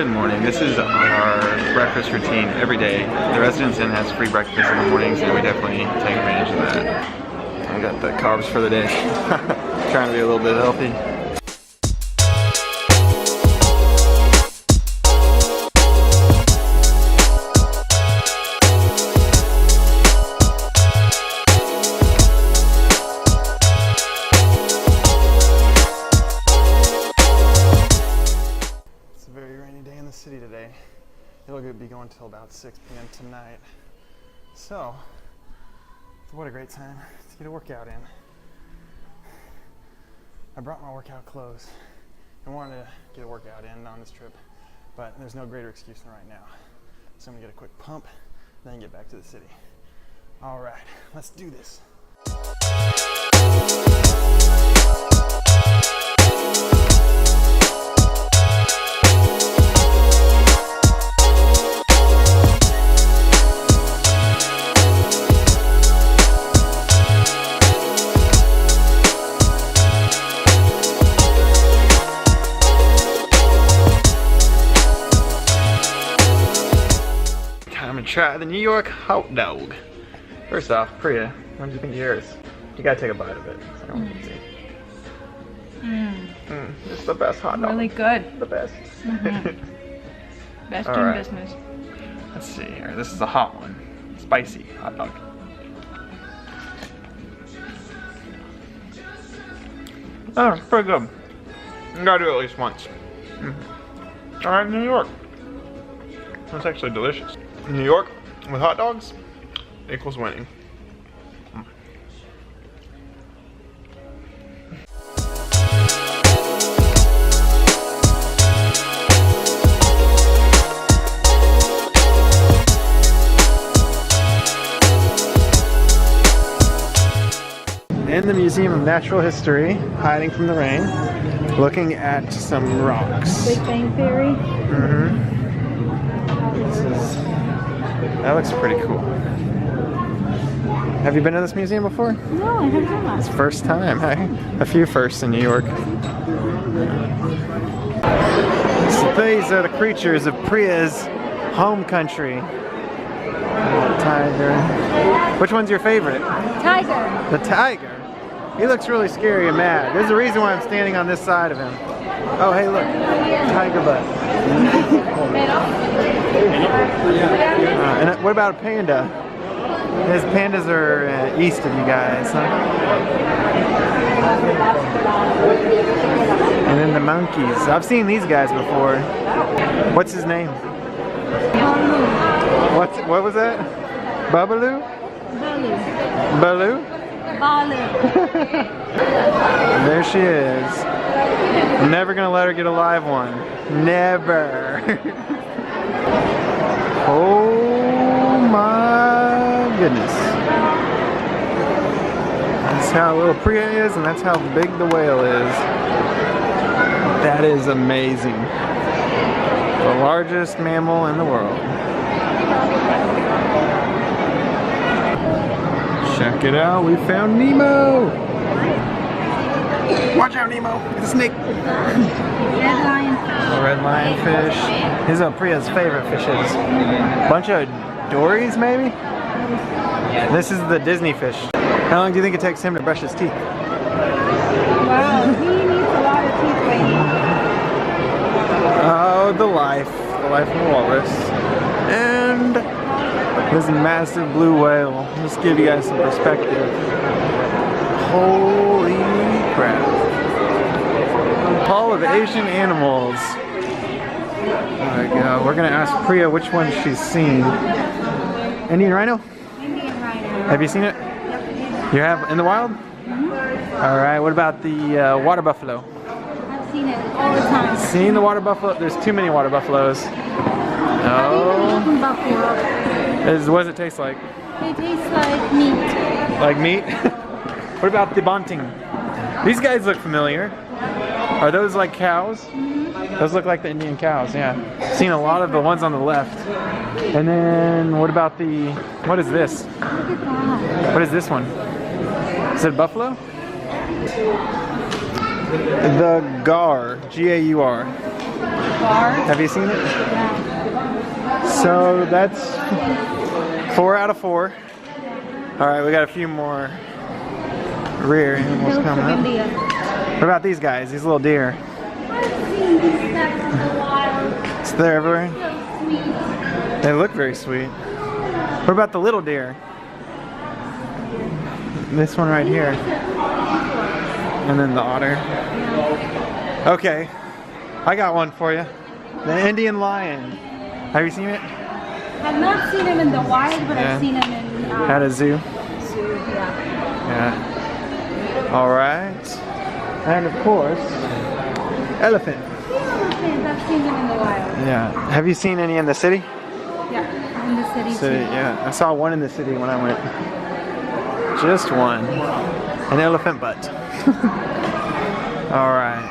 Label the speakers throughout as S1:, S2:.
S1: Good morning. This is our breakfast routine every day. The residence inn has free breakfast in the mornings and we definitely take advantage of that. I got the carbs for the day. Trying to be a little bit healthy. City today. It'll be going till about 6 p.m. tonight. So, what a great time to get a workout in. I brought my workout clothes. I wanted to get a workout in on this trip, but there's no greater excuse than right now. So I'm gonna get a quick pump, then get back to the city. All right, let's do this. Try the New York hot dog. First off, Priya, what did you think of yours? You gotta take a bite of it so everyone can see. It's the best hot dog.
S2: Really good.
S1: The best.
S2: Best in business.
S1: Let's see here. This is a hot one. Spicy hot dog. Oh, pretty good. You gotta do it at least once. Alright, New York. That's actually delicious. New York with hot dogs equals winning. In the Museum of Natural History, hiding from the rain, looking at some rocks.
S2: Big Bang Theory.
S1: That looks pretty cool. Have you been to this museum before?
S2: No, I haven't done that.
S1: It's first time. A few firsts in New York. So these are the creatures of Priya's home country. Tiger. Which one's your favorite?
S2: Tiger.
S1: The tiger. He looks really scary and mad. There's a reason why I'm standing on this side of him. Oh, hey, look. Tiger butt. And what about a panda? His pandas are east of you guys, huh? And then the monkeys. I've seen these guys before. What's his name? What was that? Babaloo? Baloo? There she is. I'm never gonna let her get a live one. Never. Oh my goodness. That's how little Priya is, and that's how big the whale is. That is amazing. The largest mammal in the world. Check it out, we found Nemo! Watch out, Nemo! It's a snake!
S2: Red lionfish.
S1: A red lionfish. These are Priya's favorite fishes. Bunch of dories, maybe? This is the Disney fish. How long do you think it takes him to brush his teeth?
S2: Wow, he needs a lot of teeth waiting.
S1: Oh, the life of the walrus. And this massive blue whale. Just give you guys some perspective. Holy crap. Hall of Asian Animals. There we go. We're gonna ask Priya which one she's seen. Indian rhino?
S2: Indian rhino.
S1: Have you seen it?
S2: Yep.
S1: You have in the wild? Alright, what about the water buffalo?
S2: I've seen it all the time.
S1: Seen the water buffalo? There's too many water buffaloes. No. What does it taste like?
S2: It tastes like meat.
S1: Like meat? What about the bunting? These guys look familiar. Are those like cows? Those look like the Indian cows, yeah. Seen a lot of the ones on the left. And then what about the, what is this?
S2: Look at that.
S1: What is this one? Is it buffalo? The gaur, G-A-U-R.
S2: far.
S1: Have you seen it?
S2: Yeah.
S1: So that's 4 out of 4. All right, we got a few more rear animals
S2: Those
S1: coming
S2: from
S1: up.
S2: India.
S1: What about these guys? These little deer.
S2: I've seen these snacks in the wild.
S1: So they're everywhere.
S2: So sweet.
S1: They look very sweet. What about the little deer? This one right here. And then the otter. Okay, I got one for you. The Indian lion. Have you seen it?
S2: I've not seen them in the wild, but
S1: Yeah.
S2: I've seen them in
S1: At a zoo.
S2: zoo. Yeah.
S1: Yeah. All right. And of course, elephant.
S2: I've seen them in the wild.
S1: Yeah. Have you seen any in the city?
S2: Yeah, in the city too.
S1: Yeah. I saw one in the city when I went. Just one. An elephant butt. All right.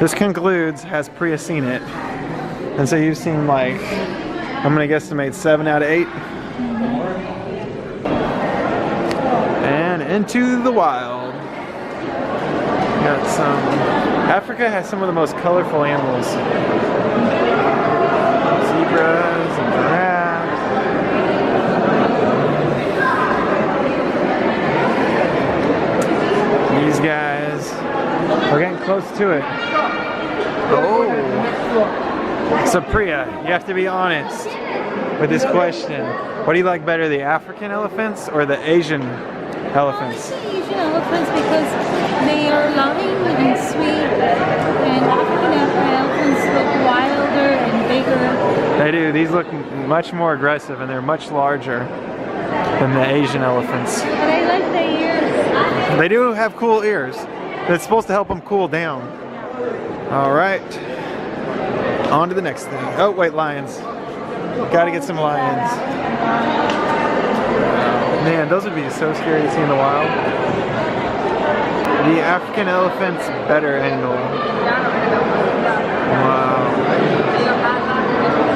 S1: This concludes, has Priya seen it? And so you've seen like, I'm gonna guesstimate 7 out of 8. And into the wild. Got some. Africa has some of the most colorful animals. Zebras and giraffes. These guys. We're getting close to it. Oh. So Priya, you have to be honest with this question. What do you like better, the African elephants or the Asian elephants?
S2: I like the Asian elephants because they are loving and sweet, and African elephants look wilder and bigger.
S1: They do. These look much more aggressive and they're much larger than the Asian elephants.
S2: But I like the ears.
S1: They do have cool ears. That's supposed to help them cool down. All right. On to the next thing. Oh, wait, lions. Gotta get some lions. Man, those would be so scary to see in the wild. The African elephant's better angle. Wow.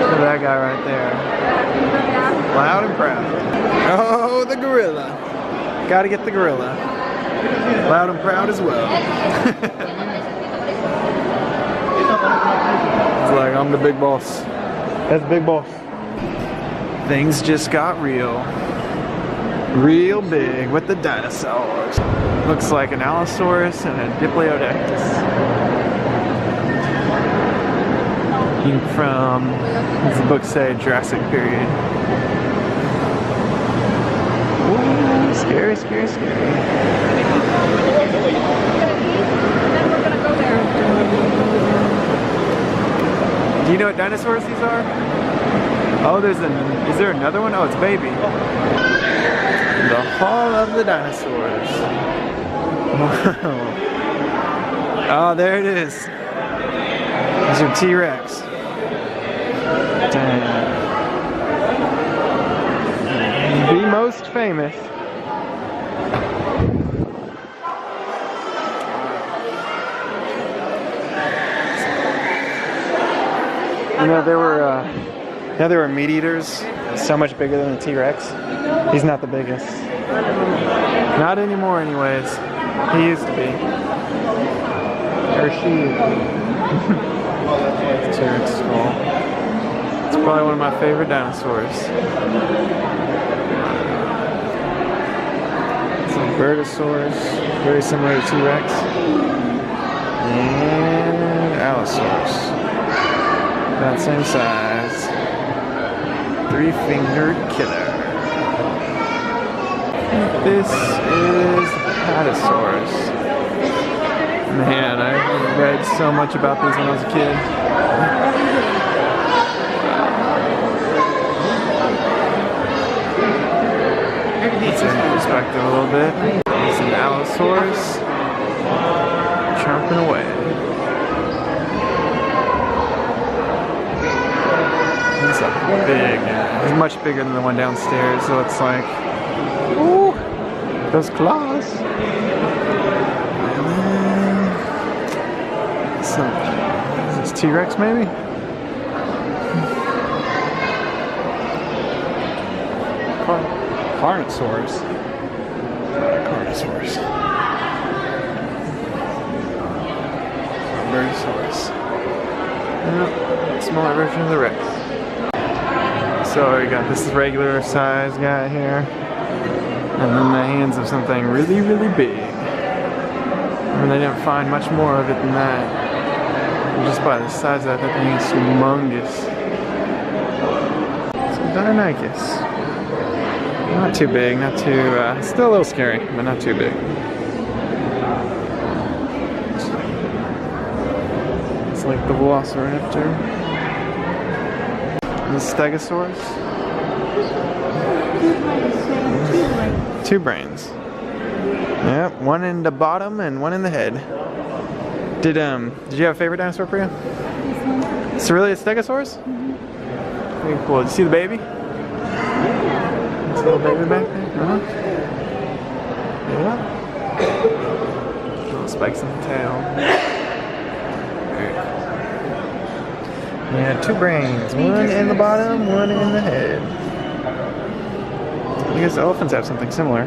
S1: Look at that guy right there. Loud and proud. Oh, the gorilla. Gotta get the gorilla. Loud and proud as well. It's like, I'm the big boss. That's big boss. Things just got real. Real big with the dinosaurs. Looks like an Allosaurus and a Diplodocus. From, as the book say, Jurassic period. Ooh, scary, scary, scary. Do you know what dinosaurs these are? Oh, is there another one? Oh, it's baby. The Hall of the Dinosaurs. Oh, there it is. These are TRex. The most famous. You know, there were meat eaters so much bigger than the T-Rex. He's not the biggest. Not anymore anyways. He used to be. Or she. T-Rex skull. It's probably one of my favorite dinosaurs. Some Bertosaurus, very similar to T-Rex. And Allosaurus. About the same size. 3-fingered killer. This is Apatosaurus. Man, I read so much about these when I was a kid. Let's in perspective a little bit. There's an Allosaurus chomping away. He's a big guy. He's much bigger than the one downstairs, so it's like, ooh, those claws. And then is this T-Rex maybe? Carnosaurus. Carnosaurus. Bertosaurus. Yep, smaller version of the Rex. So we got this regular size guy here, and then the hands of something really, really big. I mean, they didn't find much more of it than that. Just by the size of that thing is humongous. So Deinonychus. Not too big, not too, still a little scary, but not too big. It's like the Velociraptor. The Stegosaurus. 2 brains. Yep, one in the bottom and one in the head. Did you have a favorite dinosaur, Priya?
S2: This one.
S1: It's really a Stegosaurus? Pretty cool. Did you see the baby? Little baby back there? Yeah. Little spikes in the tail. Yeah, 2 brains. One in the bottom, one in the head. I guess elephants have something similar.
S2: I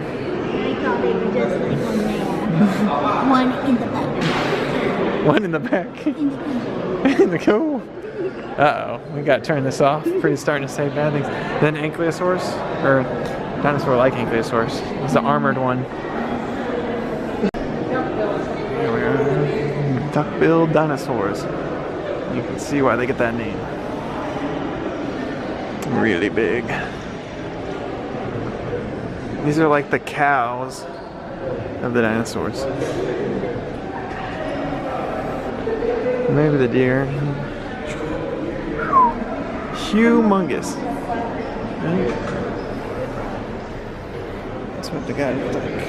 S2: thought they were just like one in the back.
S1: One in the back. In the cool. Uh-oh, we got to turn this off. Pretty starting to say bad things. Then Ankylosaurus, or dinosaur-like Ankylosaurus. It's the armored one. Here we are. Duck-billed dinosaurs. You can see why they get that name. Really big. These are like the cows of the dinosaurs. Maybe the deer. Humongous. Right? That's what the guy looked like.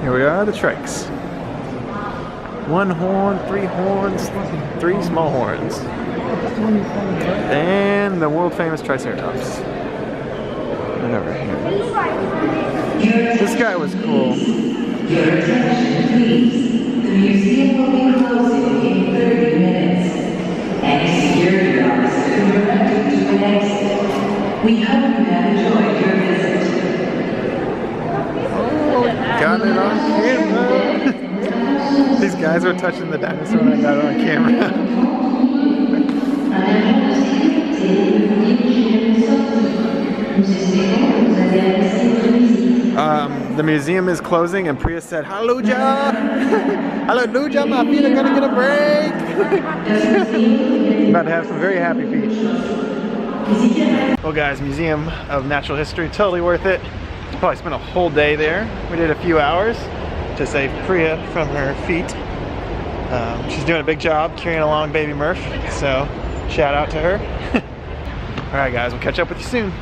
S1: Here we are, the TRex. 1 horn, 3 horns, 3 small horns. And the world famous Triceratops. Right over here. This guy was cool.
S3: Your attention, please. The museum will be closing in 30 minutes. Any security officer directed to an exit. We hope you have enjoyed your visit.
S1: Oh, got it on camera. These guys were touching the dinosaur and I got it on camera. The museum is closing and Priya said, Hallelujah! Hallelujah, my feet are gonna get a break! About to have some very happy feet. Well guys, Museum of Natural History, totally worth it. Probably spent a whole day there. We did a few hours to save Priya from her feet. She's doing a big job carrying along baby Murph, so shout out to her. Alright guys, we'll catch up with you soon.